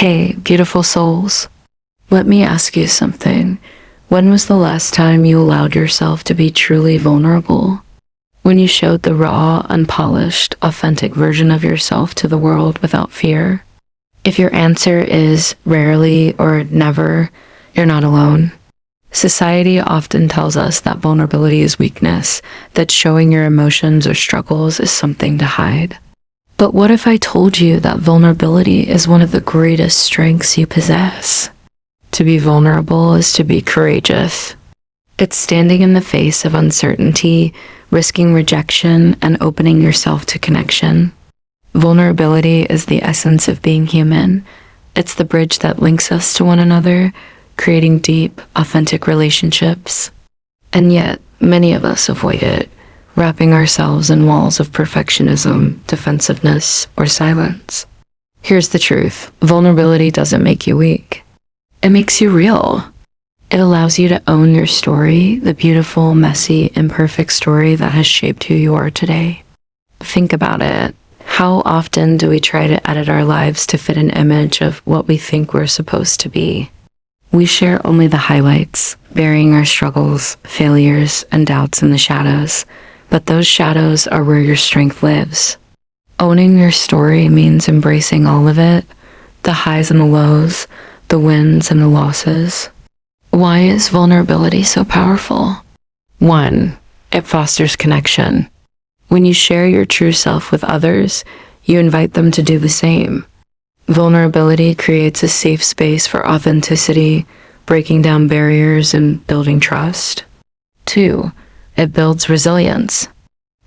Hey, beautiful souls. Let me ask you something. When was the last time you allowed yourself to be truly vulnerable? When you showed the raw, unpolished, authentic version of yourself to the world without fear? If your answer is rarely or never, you're not alone. Society often tells us that vulnerability is weakness, that showing your emotions or struggles is something to hide. But what if I told you that vulnerability is one of the greatest strengths you possess? To be vulnerable is to be courageous. It's standing in the face of uncertainty, risking rejection, and opening yourself to connection. Vulnerability is the essence of being human. It's the bridge that links us to one another, creating deep, authentic relationships. And yet, many of us avoid it, wrapping ourselves in walls of perfectionism, defensiveness, or silence. Here's the truth. Vulnerability doesn't make you weak. It makes you real. It allows you to own your story, the beautiful, messy, imperfect story that has shaped who you are today. Think about it. How often do we try to edit our lives to fit an image of what we think we're supposed to be? We share only the highlights, burying our struggles, failures, and doubts in the shadows. But those shadows are where your strength lives. Owning your story means embracing all of it, the highs and the lows, the wins and the losses. Why is vulnerability so powerful? 1. It fosters connection. When you share your true self with others, you invite them to do the same. Vulnerability creates a safe space for authenticity, breaking down barriers and building trust. 2. It builds resilience.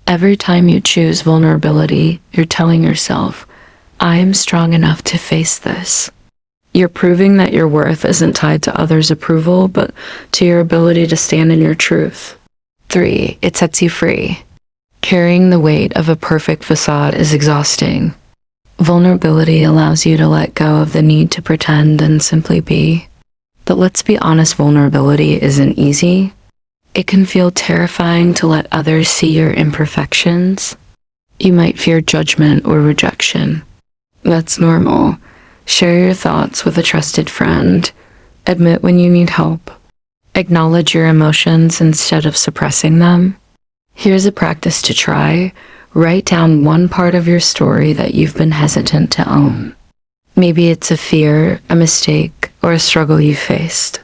Every time you choose vulnerability, you're telling yourself, I am strong enough to face this. You're proving that your worth isn't tied to others' approval, but to your ability to stand in your truth. 3. It sets you free. Carrying the weight of a perfect facade is exhausting. Vulnerability allows you to let go of the need to pretend and simply be. But let's be honest, vulnerability isn't easy. It can feel terrifying to let others see your imperfections. You might fear judgment or rejection. That's normal. Share your thoughts with a trusted friend. Admit when you need help. Acknowledge your emotions instead of suppressing them. Here's a practice to try. Write down one part of your story that you've been hesitant to own. Maybe it's a fear, a mistake, or a struggle you faced.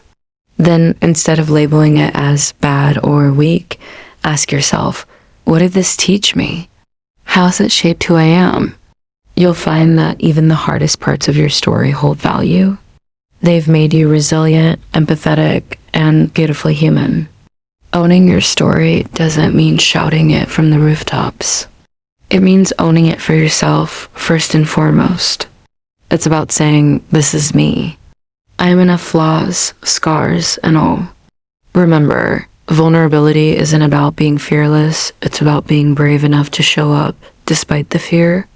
Then, instead of labeling it as bad or weak, ask yourself, what did this teach me? How has it shaped who I am? You'll find that even the hardest parts of your story hold value. They've made you resilient, empathetic, and beautifully human. Owning your story doesn't mean shouting it from the rooftops. It means owning it for yourself, first and foremost. It's about saying, this is me. I am enough flaws, scars, and all. Remember, vulnerability isn't about being fearless, it's about being brave enough to show up despite the fear.